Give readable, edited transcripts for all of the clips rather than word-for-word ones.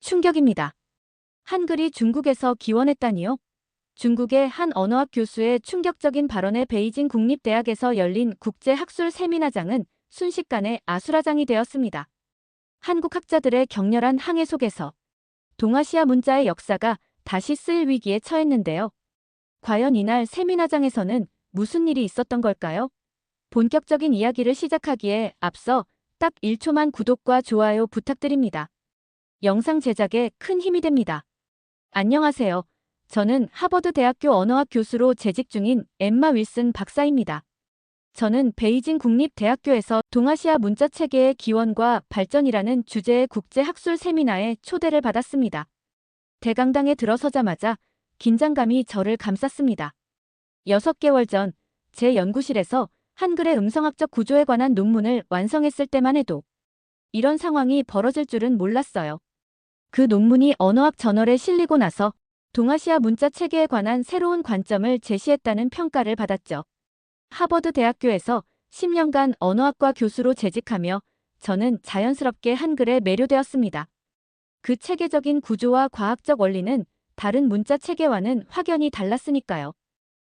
충격입니다. 한글이 중국에서 기원했다니요? 중국의 한 언어학 교수의 충격적인 발언에 베이징 국립대학에서 열린 국제학술 세미나장은 순식간에 아수라장이 되었습니다. 한국 학자들의 격렬한 항해 속에서 동아시아 문자의 역사가 다시 쓰일 위기에 처했는데요. 과연 이날 세미나장에서는 무슨 일이 있었던 걸까요? 본격적인 이야기를 시작하기에 앞서 딱 1초만 구독과 좋아요 부탁드립니다. 영상 제작에 큰 힘이 됩니다. 안녕하세요. 저는 하버드 대학교 언어학 교수로 재직 중인 엠마 윌슨 박사입니다. 저는 베이징 국립대학교에서 동아시아 문자체계의 기원과 발전이라는 주제의 국제학술 세미나에 초대를 받았습니다. 대강당에 들어서자마자 긴장감이 저를 감쌌습니다. 6개월 전 제 연구실에서 한글의 음성학적 구조에 관한 논문을 완성했을 때만 해도 이런 상황이 벌어질 줄은 몰랐어요. 그 논문이 언어학 저널에 실리고 나서 동아시아 문자 체계에 관한 새로운 관점을 제시했다는 평가를 받았죠. 하버드 대학교에서 10년간 언어학과 교수로 재직하며 저는 자연스럽게 한글에 매료되었습니다. 그 체계적인 구조와 과학적 원리는 다른 문자 체계와는 확연히 달랐으니까요.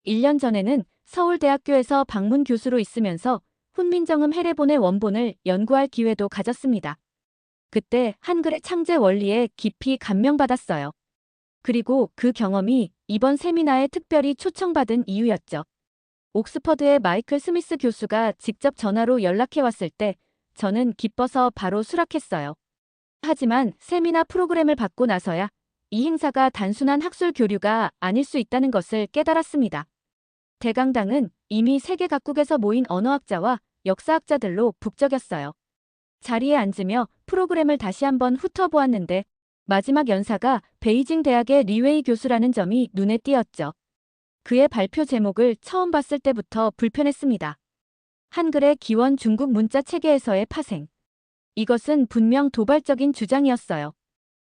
1년 전에는 서울대학교에서 방문 교수로 있으면서 훈민정음 해례본의 원본을 연구할 기회도 가졌습니다. 그때 한글의 창제 원리에 깊이 감명받았어요. 그리고 그 경험이 이번 세미나에 특별히 초청받은 이유였죠. 옥스퍼드의 마이클 스미스 교수가 직접 전화로 연락해왔을 때 저는 기뻐서 바로 수락했어요. 하지만 세미나 프로그램을 받고 나서야 이 행사가 단순한 학술 교류가 아닐 수 있다는 것을 깨달았습니다. 대강당은 이미 세계 각국에서 모인 언어학자와 역사학자들로 북적였어요. 자리에 앉으며 프로그램을 다시 한번 훑어보았는데 마지막 연사가 베이징 대학의 리웨이 교수라는 점이 눈에 띄었죠. 그의 발표 제목을 처음 봤을 때부터 불편했습니다. 한글의 기원 중국 문자 체계에서의 파생. 이것은 분명 도발적인 주장이었어요.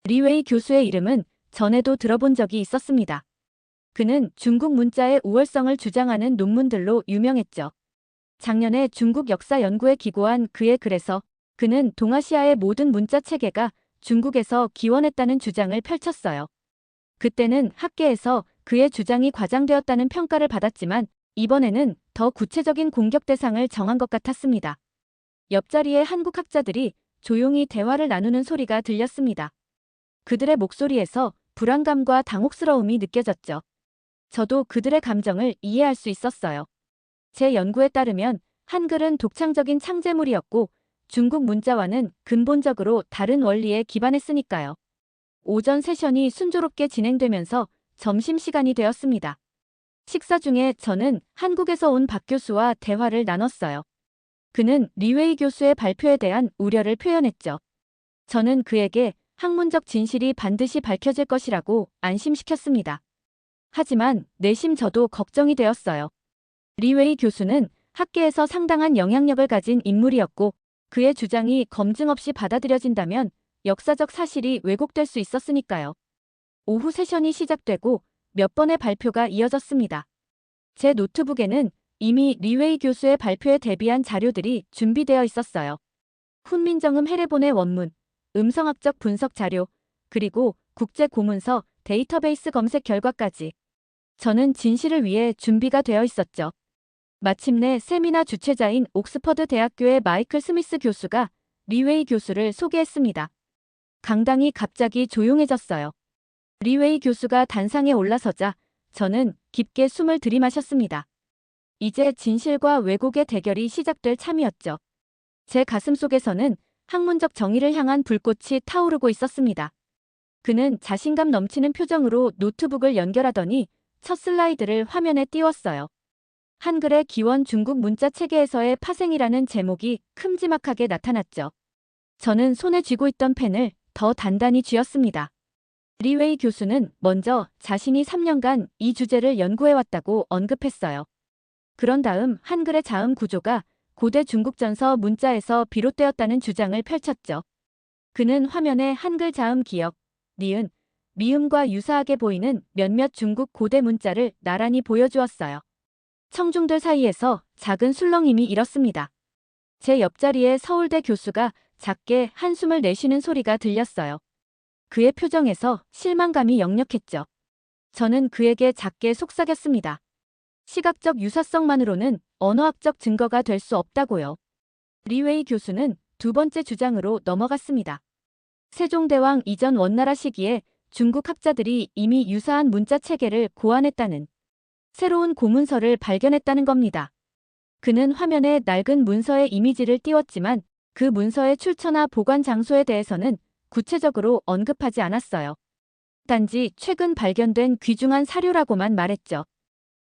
리웨이 교수의 이름은 전에도 들어본 적이 있었습니다. 그는 중국 문자의 우월성을 주장하는 논문들로 유명했죠. 작년에 중국 역사 연구에 기고한 그의 글에서 그는 동아시아의 모든 문자 체계가 중국에서 기원했다는 주장을 펼쳤어요. 그때는 학계에서 그의 주장이 과장되었다는 평가를 받았지만 이번에는 더 구체적인 공격 대상을 정한 것 같았습니다. 옆자리에 한국 학자들이 조용히 대화를 나누는 소리가 들렸습니다. 그들의 목소리에서 불안감과 당혹스러움이 느껴졌죠. 저도 그들의 감정을 이해할 수 있었어요. 제 연구에 따르면 한글은 독창적인 창제물이었고 중국 문자와는 근본적으로 다른 원리에 기반했으니까요. 오전 세션이 순조롭게 진행되면서 점심시간이 되었습니다. 식사 중에 저는 한국에서 온 박 교수와 대화를 나눴어요. 그는 리웨이 교수의 발표에 대한 우려를 표현했죠. 저는 그에게 학문적 진실이 반드시 밝혀질 것이라고 안심시켰습니다. 하지만 내심 저도 걱정이 되었어요. 리웨이 교수는 학계에서 상당한 영향력을 가진 인물이었고 그의 주장이 검증 없이 받아들여진다면 역사적 사실이 왜곡될 수 있었으니까요. 오후 세션이 시작되고 몇 번의 발표가 이어졌습니다. 제 노트북에는 이미 리웨이 교수의 발표에 대비한 자료들이 준비되어 있었어요. 훈민정음 해례본의 원문, 음성학적 분석 자료, 그리고 국제고문서 데이터베이스 검색 결과까지. 저는 진실을 위해 준비가 되어 있었죠. 마침내 세미나 주최자인 옥스퍼드 대학교의 마이클 스미스 교수가 리웨이 교수를 소개했습니다. 강당이 갑자기 조용해졌어요. 리웨이 교수가 단상에 올라서자 저는 깊게 숨을 들이마셨습니다. 이제 진실과 왜곡의 대결이 시작될 참이었죠. 제 가슴속에서는 학문적 정의를 향한 불꽃이 타오르고 있었습니다. 그는 자신감 넘치는 표정으로 노트북을 연결하더니 첫 슬라이드를 화면에 띄웠어요. 한글의 기원 중국 문자 체계에서의 파생이라는 제목이 큼지막하게 나타났죠. 저는 손에 쥐고 있던 펜을 더 단단히 쥐었습니다. 리웨이 교수는 먼저 자신이 3년간 이 주제를 연구해왔다고 언급했어요. 그런 다음 한글의 자음 구조가 고대 중국 전서 문자에서 비롯되었다는 주장을 펼쳤죠. 그는 화면에 한글 자음 기역, 니은, 미음과 유사하게 보이는 몇몇 중국 고대 문자를 나란히 보여주었어요. 청중들 사이에서 작은 술렁임이 일었습니다. 제 옆자리에 서울대 교수가 작게 한숨을 내쉬는 소리가 들렸어요. 그의 표정에서 실망감이 역력했죠. 저는 그에게 작게 속삭였습니다. 시각적 유사성만으로는 언어학적 증거가 될 수 없다고요. 리웨이 교수는 두 번째 주장으로 넘어갔습니다. 세종대왕 이전 원나라 시기에 중국 학자들이 이미 유사한 문자 체계를 고안했다는 새로운 고문서를 발견했다는 겁니다. 그는 화면에 낡은 문서의 이미지를 띄웠지만 그 문서의 출처나 보관 장소에 대해서는 구체적으로 언급하지 않았어요. 단지 최근 발견된 귀중한 사료라고만 말했죠.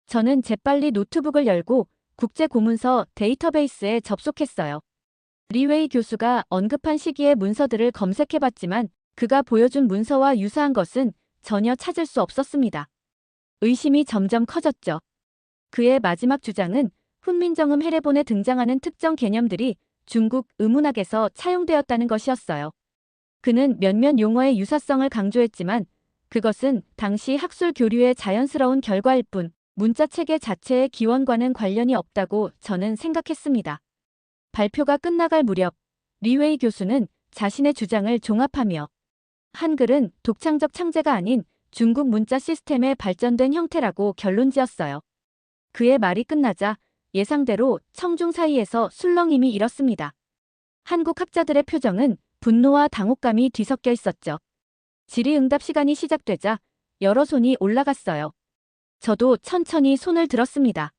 저는 재빨리 노트북을 열고 국제고문서 데이터베이스에 접속했어요. 리웨이 교수가 언급한 시기의 문서들을 검색해봤지만 그가 보여준 문서와 유사한 것은 전혀 찾을 수 없었습니다. 의심이 점점 커졌죠. 그의 마지막 주장은 훈민정음 해례본에 등장하는 특정 개념들이 중국 의문학에서 차용되었다는 것이었어요. 그는 몇몇 용어의 유사성을 강조했지만 그것은 당시 학술 교류의 자연스러운 결과일 뿐 문자 체계 자체의 기원과는 관련이 없다고 저는 생각했습니다. 발표가 끝나갈 무렵 리웨이 교수는 자신의 주장을 종합하며 한글은 독창적 창제가 아닌 중국 문자 시스템의 발전된 형태라고 결론지었어요. 그의 말이 끝나자 예상대로 청중 사이에서 술렁임이 일었습니다. 한국 학자들의 표정은 분노와 당혹감이 뒤섞여 있었죠. 질의응답 시간이 시작되자 여러 손이 올라갔어요. 저도 천천히 손을 들었습니다.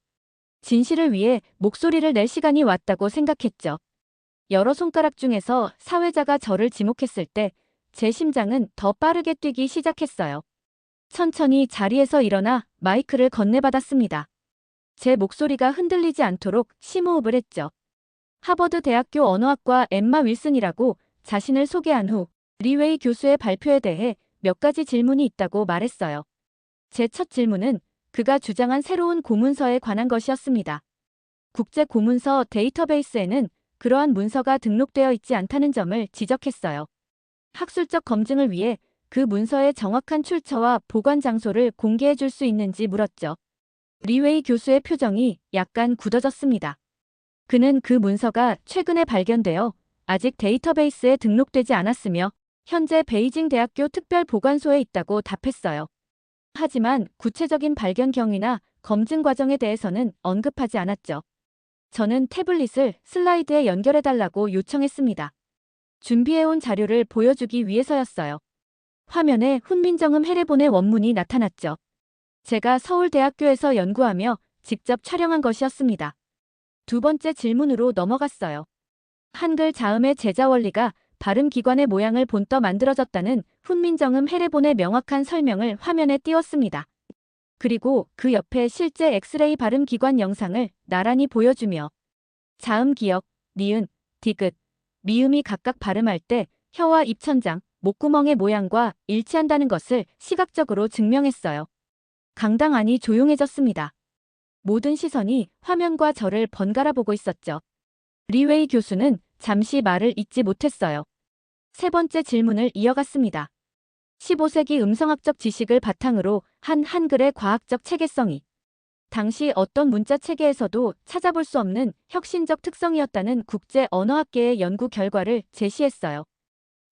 진실을 위해 목소리를 낼 시간이 왔다고 생각했죠. 여러 손가락 중에서 사회자가 저를 지목했을 때 제 심장은 더 빠르게 뛰기 시작했어요. 천천히 자리에서 일어나 마이크를 건네받았습니다. 제 목소리가 흔들리지 않도록 심호흡을 했죠. 하버드 대학교 언어학과 엠마 윌슨이라고 자신을 소개한 후 리웨이 교수의 발표에 대해 몇 가지 질문이 있다고 말했어요. 제 첫 질문은 그가 주장한 새로운 고문서에 관한 것이었습니다. 국제 고문서 데이터베이스에는 그러한 문서가 등록되어 있지 않다는 점을 지적했어요. 학술적 검증을 위해 그 문서의 정확한 출처와 보관 장소를 공개해 줄 수 있는지 물었죠. 리웨이 교수의 표정이 약간 굳어졌습니다. 그는 그 문서가 최근에 발견되어 아직 데이터베이스에 등록되지 않았으며 현재 베이징 대학교 특별보관소에 있다고 답했어요. 하지만 구체적인 발견 경위나 검증 과정에 대해서는 언급하지 않았죠. 저는 태블릿을 슬라이드에 연결해달라고 요청했습니다. 준비해온 자료를 보여주기 위해서였어요. 화면에 훈민정음 해례본의 원문이 나타났죠. 제가 서울대학교에서 연구하며 직접 촬영한 것이었습니다. 두 번째 질문으로 넘어갔어요. 한글 자음의 제자 원리가 발음기관의 모양을 본떠 만들어졌다는 훈민정음 해례본의 명확한 설명을 화면에 띄웠습니다. 그리고 그 옆에 실제 엑스레이 발음기관 영상을 나란히 보여주며 자음 기역, 니은, 디귿, 미음이 각각 발음할 때 혀와 입천장, 목구멍의 모양과 일치한다는 것을 시각적으로 증명했어요. 강당 안이 조용해졌습니다. 모든 시선이 화면과 저를 번갈아 보고 있었죠. 리웨이 교수는 잠시 말을 잇지 못했어요. 세 번째 질문을 이어갔습니다. 15세기 음성학적 지식을 바탕으로 한 한글의 과학적 체계성이 당시 어떤 문자 체계에서도 찾아볼 수 없는 혁신적 특성이었다는 국제 언어학계의 연구 결과를 제시했어요.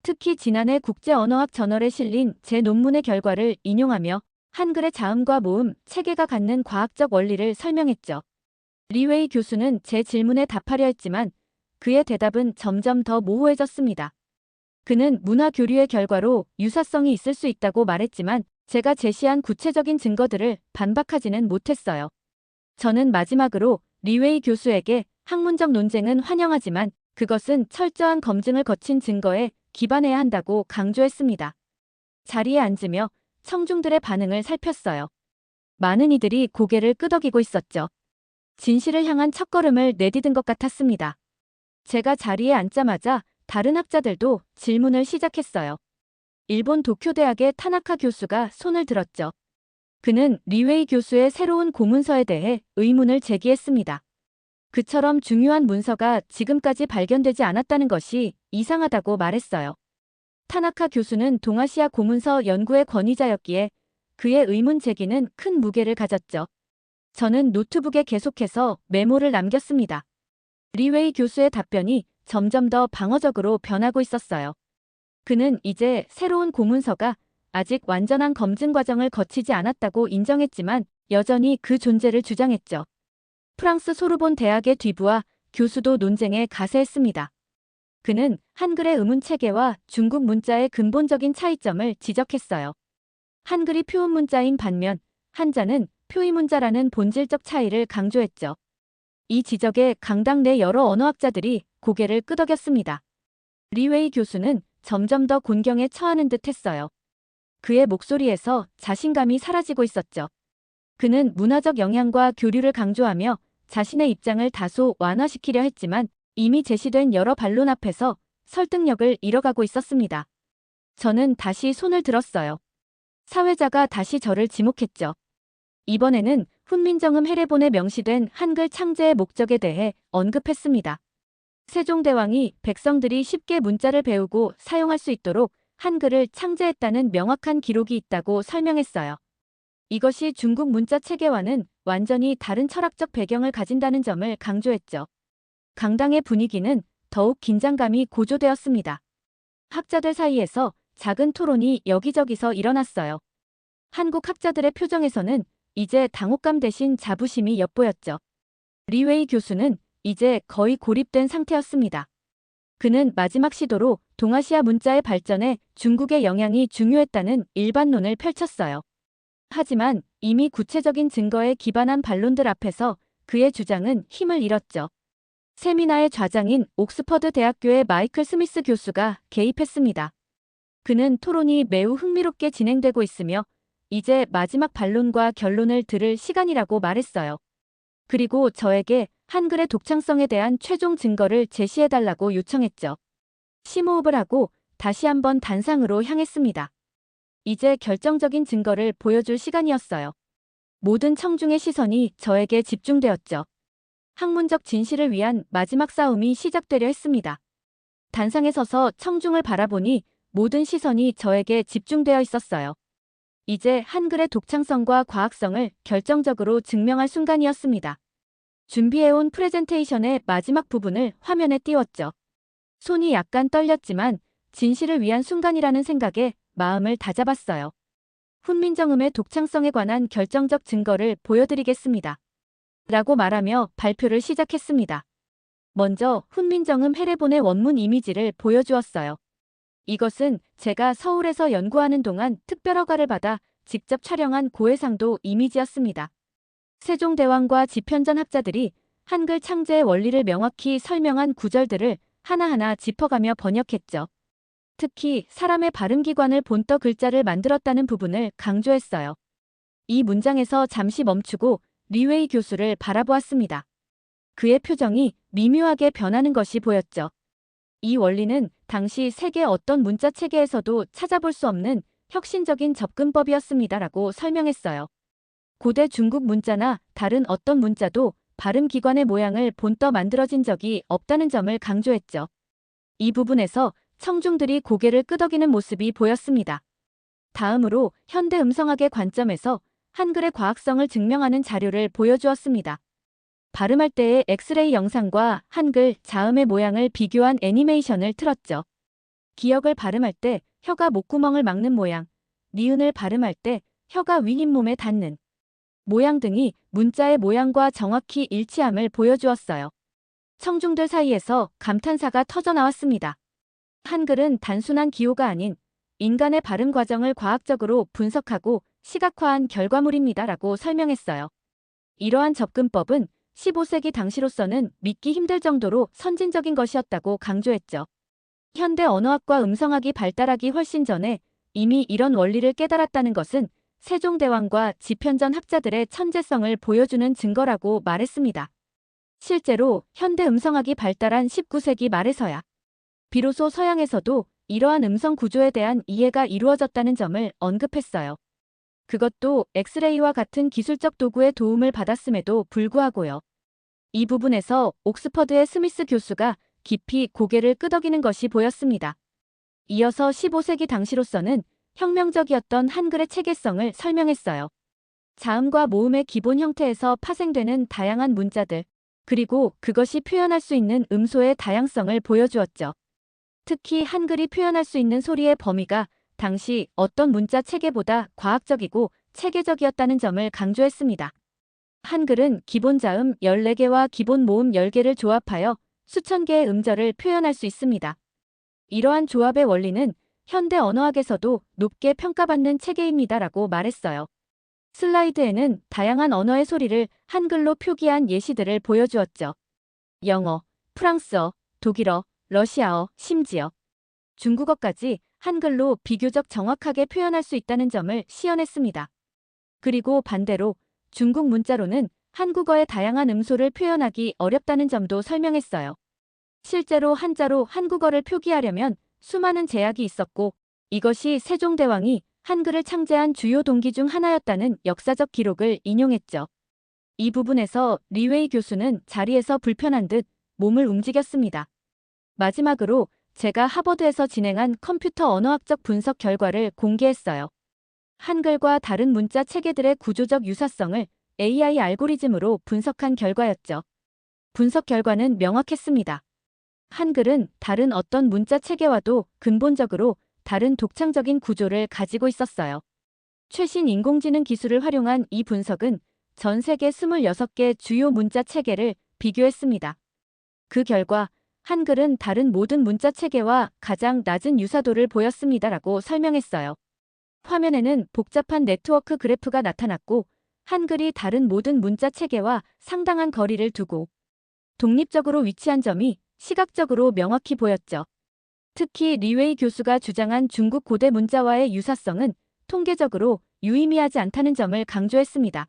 특히 지난해 국제 언어학 저널에 실린 제 논문의 결과를 인용하며 한글의 자음과 모음, 체계가 갖는 과학적 원리를 설명했죠. 리웨이 교수는 제 질문에 답하려 했지만 그의 대답은 점점 더 모호해졌습니다. 그는 문화 교류의 결과로 유사성이 있을 수 있다고 말했지만 제가 제시한 구체적인 증거들을 반박하지는 못했어요. 저는 마지막으로 리웨이 교수에게 학문적 논쟁은 환영하지만 그것은 철저한 검증을 거친 증거에 기반해야 한다고 강조했습니다. 자리에 앉으며 청중들의 반응을 살폈어요. 많은 이들이 고개를 끄덕이고 있었죠. 진실을 향한 첫걸음을 내디딘 것 같았습니다. 제가 자리에 앉자마자 다른 학자들도 질문을 시작했어요. 일본 도쿄대학의 타나카 교수가 손을 들었죠. 그는 리웨이 교수의 새로운 고문서에 대해 의문을 제기했습니다. 그처럼 중요한 문서가 지금까지 발견되지 않았다는 것이 이상하다고 말했어요. 타나카 교수는 동아시아 고문서 연구의 권위자였기에 그의 의문 제기는 큰 무게를 가졌죠. 저는 노트북에 계속해서 메모를 남겼습니다. 리웨이 교수의 답변이 점점 더 방어적으로 변하고 있었어요. 그는 이제 새로운 고문서가 아직 완전한 검증 과정을 거치지 않았다고 인정했지만 여전히 그 존재를 주장했죠. 프랑스 소르본 대학의 뒤부와 교수도 논쟁에 가세했습니다. 그는 한글의 의문 체계와 중국 문자의 근본적인 차이점을 지적했어요. 한글이 표음 문자인 반면 한자는 표의 문자라는 본질적 차이를 강조했죠. 이 지적에 강당 내 여러 언어학자들이 고개를 끄덕였습니다. 리웨이 교수는 점점 더 곤경에 처하는 듯 했어요. 그의 목소리에서 자신감이 사라지고 있었죠. 그는 문화적 영향과 교류를 강조하며 자신의 입장을 다소 완화시키려 했지만 이미 제시된 여러 반론 앞에서 설득력을 잃어가고 있었습니다. 저는 다시 손을 들었어요. 사회자가 다시 저를 지목했죠. 이번에는 훈민정음 해례본에 명시된 한글 창제의 목적에 대해 언급했습니다. 세종대왕이 백성들이 쉽게 문자를 배우고 사용할 수 있도록 한글을 창제했다는 명확한 기록이 있다고 설명했어요. 이것이 중국 문자 체계와는 완전히 다른 철학적 배경을 가진다는 점을 강조했죠. 강당의 분위기는 더욱 긴장감이 고조되었습니다. 학자들 사이에서 작은 토론이 여기저기서 일어났어요. 한국 학자들의 표정에서는 이제 당혹감 대신 자부심이 엿보였죠. 리웨이 교수는 이제 거의 고립된 상태였습니다. 그는 마지막 시도로 동아시아 문자의 발전에 중국의 영향이 중요했다는 일반론을 펼쳤어요. 하지만 이미 구체적인 증거에 기반한 반론들 앞에서 그의 주장은 힘을 잃었죠. 세미나의 좌장인 옥스퍼드 대학교의 마이클 스미스 교수가 개입했습니다. 그는 토론이 매우 흥미롭게 진행되고 있으며 이제 마지막 반론과 결론을 들을 시간이라고 말했어요. 그리고 저에게 한글의 독창성에 대한 최종 증거를 제시해달라고 요청했죠. 심호흡을 하고 다시 한번 단상으로 향했습니다. 이제 결정적인 증거를 보여줄 시간이었어요. 모든 청중의 시선이 저에게 집중되었죠. 학문적 진실을 위한 마지막 싸움이 시작되려 했습니다. 단상에 서서 청중을 바라보니 모든 시선이 저에게 집중되어 있었어요. 이제 한글의 독창성과 과학성을 결정적으로 증명할 순간이었습니다. 준비해온 프레젠테이션의 마지막 부분을 화면에 띄웠죠. 손이 약간 떨렸지만 진실을 위한 순간이라는 생각에 마음을 다잡았어요. 훈민정음의 독창성에 관한 결정적 증거를 보여드리겠습니다. 라고 말하며 발표를 시작했습니다. 먼저 훈민정음 해례본의 원문 이미지를 보여주었어요. 이것은 제가 서울에서 연구하는 동안 특별 허가를 받아 직접 촬영한 고해상도 이미지였습니다. 세종대왕과 집현전 학자들이 한글 창제의 원리를 명확히 설명한 구절들을 하나하나 짚어가며 번역했죠. 특히 사람의 발음기관을 본떠 글자를 만들었다는 부분을 강조했어요. 이 문장에서 잠시 멈추고 리웨이 교수를 바라보았습니다. 그의 표정이 미묘하게 변하는 것이 보였죠. 이 원리는 당시 세계 어떤 문자 체계에서도 찾아볼 수 없는 혁신적인 접근법이었습니다라고 설명했어요. 고대 중국 문자나 다른 어떤 문자도 발음 기관의 모양을 본떠 만들어진 적이 없다는 점을 강조했죠. 이 부분에서 청중들이 고개를 끄덕이는 모습이 보였습니다. 다음으로 현대 음성학의 관점에서 한글의 과학성을 증명하는 자료를 보여주었습니다. 발음할 때의 엑스레이 영상과 한글 자음의 모양을 비교한 애니메이션을 틀었죠. 기역을 발음할 때 혀가 목구멍을 막는 모양, 니은을 발음할 때 혀가 윗잇몸에 닿는 모양 등이 문자의 모양과 정확히 일치함을 보여주었어요. 청중들 사이에서 감탄사가 터져나왔습니다. 한글은 단순한 기호가 아닌 인간의 발음 과정을 과학적으로 분석하고 시각화한 결과물입니다라고 설명했어요. 이러한 접근법은 15세기 당시로서는 믿기 힘들 정도로 선진적인 것이었다고 강조했죠. 현대 언어학과 음성학이 발달하기 훨씬 전에 이미 이런 원리를 깨달았다는 것은 세종대왕과 집현전 학자들의 천재성을 보여주는 증거라고 말했습니다. 실제로 현대 음성학이 발달한 19세기 말에서야 비로소 서양에서도 이러한 음성 구조에 대한 이해가 이루어졌다는 점을 언급했어요. 그것도 엑스레이와 같은 기술적 도구의 도움을 받았음에도 불구하고요. 이 부분에서 옥스퍼드의 스미스 교수가 깊이 고개를 끄덕이는 것이 보였습니다. 이어서 15세기 당시로서는 혁명적이었던 한글의 체계성을 설명했어요. 자음과 모음의 기본 형태에서 파생되는 다양한 문자들, 그리고 그것이 표현할 수 있는 음소의 다양성을 보여주었죠. 특히 한글이 표현할 수 있는 소리의 범위가 당시 어떤 문자 체계보다 과학적이고 체계적이었다는 점을 강조했습니다. 한글은 기본 자음 14개와 기본 모음 10개를 조합하여 수천 개의 음절을 표현할 수 있습니다. 이러한 조합의 원리는 현대 언어학에서도 높게 평가받는 체계입니다라고 말했어요. 슬라이드에는 다양한 언어의 소리를 한글로 표기한 예시들을 보여주었죠. 영어, 프랑스어, 독일어, 러시아어, 심지어 중국어까지 한글로 비교적 정확하게 표현할 수 있다는 점을 시연했습니다. 그리고 반대로 중국 문자로는 한국어의 다양한 음소를 표현하기 어렵다는 점도 설명했어요. 실제로 한자로 한국어를 표기하려면 수많은 제약이 있었고 이것이 세종대왕이 한글을 창제한 주요 동기 중 하나였다는 역사적 기록을 인용했죠. 이 부분에서 리웨이 교수는 자리에서 불편한 듯 몸을 움직였습니다. 마지막으로 제가 하버드에서 진행한 컴퓨터 언어학적 분석 결과를 공개했어요. 한글과 다른 문자 체계들의 구조적 유사성을 AI 알고리즘으로 분석한 결과였죠. 분석 결과는 명확했습니다. 한글은 다른 어떤 문자 체계와도 근본적으로 다른 독창적인 구조를 가지고 있었어요. 최신 인공지능 기술을 활용한 이 분석은 전 세계 26개 주요 문자 체계를 비교했습니다. 그 결과 한글은 다른 모든 문자 체계와 가장 낮은 유사도를 보였습니다라고 설명했어요. 화면에는 복잡한 네트워크 그래프가 나타났고 한글이 다른 모든 문자 체계와 상당한 거리를 두고 독립적으로 위치한 점이 시각적으로 명확히 보였죠. 특히 리웨이 교수가 주장한 중국 고대 문자와의 유사성은 통계적으로 유의미하지 않다는 점을 강조했습니다.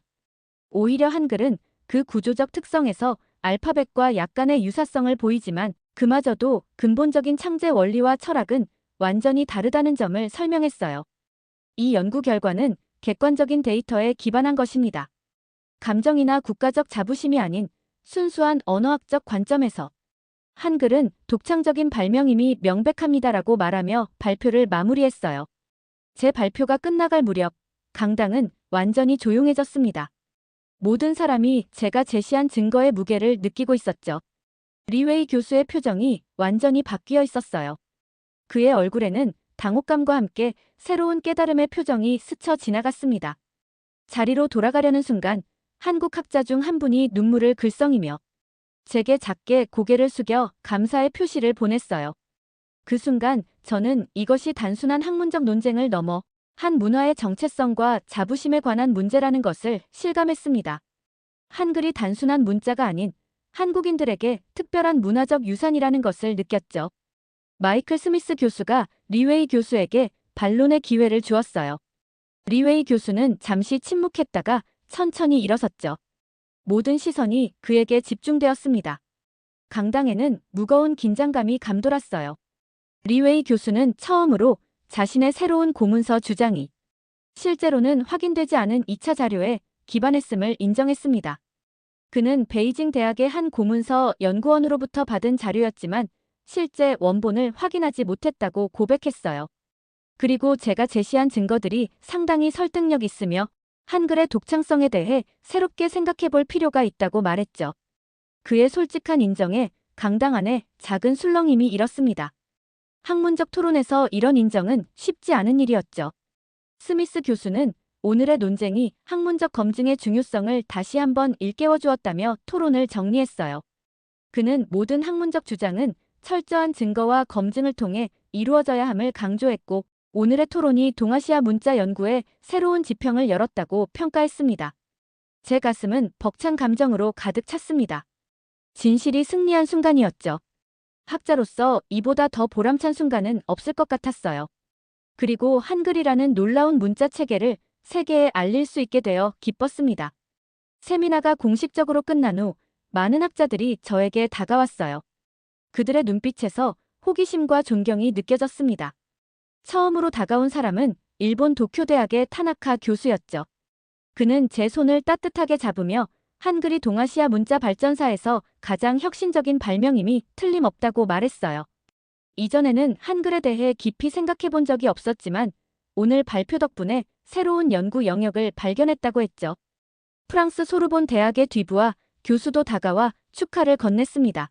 오히려 한글은 그 구조적 특성에서 알파벳과 약간의 유사성을 보이지만 그마저도 근본적인 창제 원리와 철학은 완전히 다르다는 점을 설명했어요. 이 연구 결과는 객관적인 데이터에 기반한 것입니다. 감정이나 국가적 자부심이 아닌 순수한 언어학적 관점에서 한글은 독창적인 발명임이 명백합니다라고 말하며 발표를 마무리했어요. 제 발표가 끝나갈 무렵 강당은 완전히 조용해졌습니다. 모든 사람이 제가 제시한 증거의 무게를 느끼고 있었죠. 리웨이 교수의 표정이 완전히 바뀌어 있었어요. 그의 얼굴에는 당혹감과 함께 새로운 깨달음의 표정이 스쳐 지나갔습니다. 자리로 돌아가려는 순간 한국 학자 중 한 분이 눈물을 글썽이며 제게 작게 고개를 숙여 감사의 표시를 보냈어요. 그 순간 저는 이것이 단순한 학문적 논쟁을 넘어 한 문화의 정체성과 자부심에 관한 문제라는 것을 실감했습니다. 한글이 단순한 문자가 아닌 한국인들에게 특별한 문화적 유산이라는 것을 느꼈죠. 마이클 스미스 교수가 리웨이 교수에게 반론의 기회를 주었어요. 리웨이 교수는 잠시 침묵했다가 천천히 일어섰죠. 모든 시선이 그에게 집중되었습니다. 강당에는 무거운 긴장감이 감돌았어요. 리웨이 교수는 처음으로 자신의 새로운 고문서 주장이 실제로는 확인되지 않은 2차 자료에 기반했음을 인정했습니다. 그는 베이징 대학의 한 고문서 연구원으로부터 받은 자료였지만 실제 원본을 확인하지 못했다고 고백했어요. 그리고 제가 제시한 증거들이 상당히 설득력 있으며 한글의 독창성에 대해 새롭게 생각해 볼 필요가 있다고 말했죠. 그의 솔직한 인정에 강당 안에 작은 술렁임이 일었습니다. 학문적 토론에서 이런 인정은 쉽지 않은 일이었죠. 스미스 교수는 오늘의 논쟁이 학문적 검증의 중요성을 다시 한번 일깨워 주었다며 토론을 정리했어요. 그는 모든 학문적 주장은 철저한 증거와 검증을 통해 이루어져야 함을 강조했고 오늘의 토론이 동아시아 문자 연구에 새로운 지평을 열었다고 평가했습니다. 제 가슴은 벅찬 감정으로 가득 찼습니다. 진실이 승리한 순간이었죠. 학자로서 이보다 더 보람찬 순간은 없을 것 같았어요. 그리고 한글이라는 놀라운 문자 체계를 세계에 알릴 수 있게 되어 기뻤습니다. 세미나가 공식적으로 끝난 후 많은 학자들이 저에게 다가왔어요. 그들의 눈빛에서 호기심과 존경이 느껴졌습니다. 처음으로 다가온 사람은 일본 도쿄대학의 타나카 교수였죠. 그는 제 손을 따뜻하게 잡으며 한글이 동아시아 문자 발전사에서 가장 혁신적인 발명임이 틀림없다고 말했어요. 이전에는 한글에 대해 깊이 생각해 본 적이 없었지만 오늘 발표 덕분에 새로운 연구 영역을 발견했다고 했죠. 프랑스 소르본 대학의 뒤부와 교수도 다가와 축하를 건넸습니다.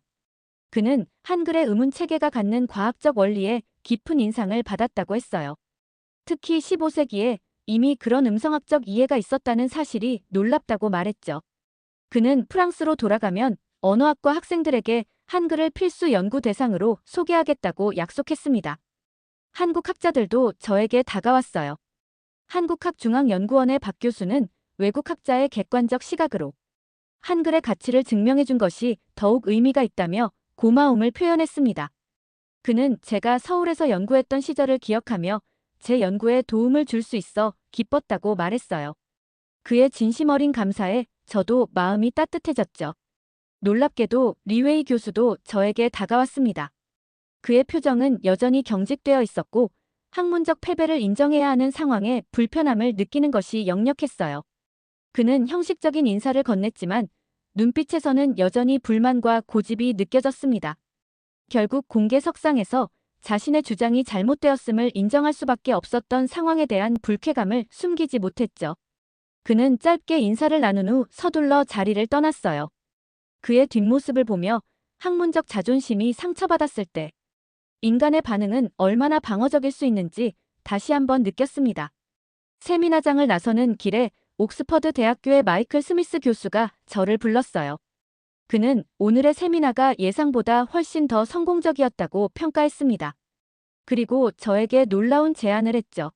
그는 한글의 의문 체계가 갖는 과학적 원리에 깊은 인상을 받았다고 했어요. 특히 15세기에 이미 그런 음성학적 이해가 있었다는 사실이 놀랍다고 말했죠. 그는 프랑스로 돌아가면 언어학과 학생들에게 한글을 필수 연구 대상으로 소개하겠다고 약속했습니다. 한국 학자들도 저에게 다가왔어요. 한국학중앙연구원의 박 교수는 외국 학자의 객관적 시각으로 한글의 가치를 증명해준 것이 더욱 의미가 있다며 고마움을 표현했습니다. 그는 제가 서울에서 연구했던 시절을 기억하며 제 연구에 도움을 줄 수 있어 기뻤다고 말했어요. 그의 진심 어린 감사에 저도 마음이 따뜻해졌죠. 놀랍게도 리웨이 교수도 저에게 다가왔습니다. 그의 표정은 여전히 경직되어 있었고 학문적 패배를 인정해야 하는 상황에 불편함을 느끼는 것이 역력했어요. 그는 형식적인 인사를 건넸지만 눈빛에서는 여전히 불만과 고집이 느껴졌습니다. 결국 공개 석상에서 자신의 주장이 잘못되었음을 인정할 수밖에 없었던 상황에 대한 불쾌감을 숨기지 못했죠. 그는 짧게 인사를 나눈 후 서둘러 자리를 떠났어요. 그의 뒷모습을 보며 학문적 자존심이 상처받았을 때 인간의 반응은 얼마나 방어적일 수 있는지 다시 한번 느꼈습니다. 세미나장을 나서는 길에 옥스퍼드 대학교의 마이클 스미스 교수가 저를 불렀어요. 그는 오늘의 세미나가 예상보다 훨씬 더 성공적이었다고 평가했습니다. 그리고 저에게 놀라운 제안을 했죠.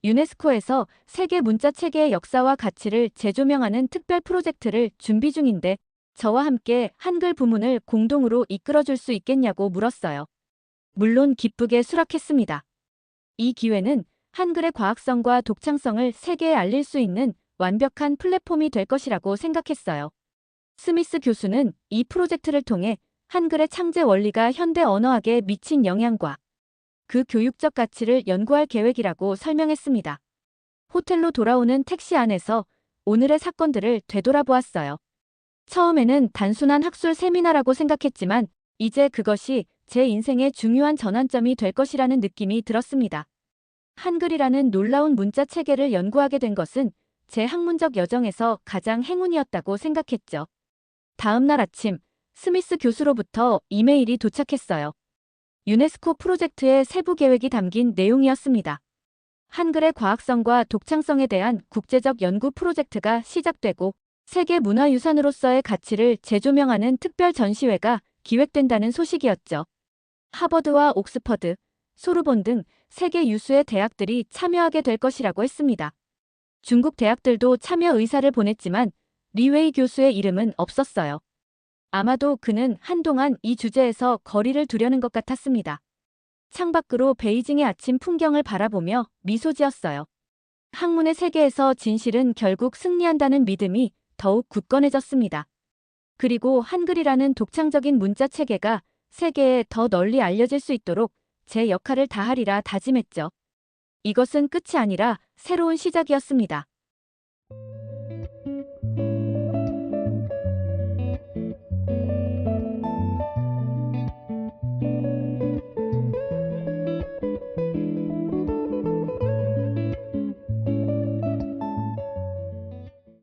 유네스코에서 세계 문자 체계의 역사와 가치를 재조명하는 특별 프로젝트를 준비 중인데 저와 함께 한글 부문을 공동으로 이끌어줄 수 있겠냐고 물었어요. 물론 기쁘게 수락했습니다. 이 기회는 한글의 과학성과 독창성을 세계에 알릴 수 있는 완벽한 플랫폼이 될 것이라고 생각했어요. 스미스 교수는 이 프로젝트를 통해 한글의 창제 원리가 현대 언어학에 미친 영향과 그 교육적 가치를 연구할 계획이라고 설명했습니다. 호텔로 돌아오는 택시 안에서 오늘의 사건들을 되돌아보았어요. 처음에는 단순한 학술 세미나라고 생각했지만 이제 그것이 제 인생의 중요한 전환점이 될 것이라는 느낌이 들었습니다. 한글이라는 놀라운 문자 체계를 연구하게 된 것은 제 학문적 여정에서 가장 행운이었다고 생각했죠. 다음 날 아침, 스미스 교수로부터 이메일이 도착했어요. 유네스코 프로젝트의 세부 계획이 담긴 내용이었습니다. 한글의 과학성과 독창성에 대한 국제적 연구 프로젝트가 시작되고 세계 문화유산으로서의 가치를 재조명하는 특별 전시회가 기획된다는 소식이었죠. 하버드와 옥스퍼드, 소르본 등 세계 유수의 대학들이 참여하게 될 것이라고 했습니다. 중국 대학들도 참여 의사를 보냈지만 리웨이 교수의 이름은 없었어요. 아마도 그는 한동안 이 주제에서 거리를 두려는 것 같았습니다. 창밖으로 베이징의 아침 풍경을 바라보며 미소 지었어요. 학문의 세계에서 진실은 결국 승리한다는 믿음이 더욱 굳건해졌습니다. 그리고 한글이라는 독창적인 문자 체계가 세계에 더 널리 알려질 수 있도록 제 역할을 다하리라 다짐했죠. 이것은 끝이 아니라 새로운 시작이었습니다.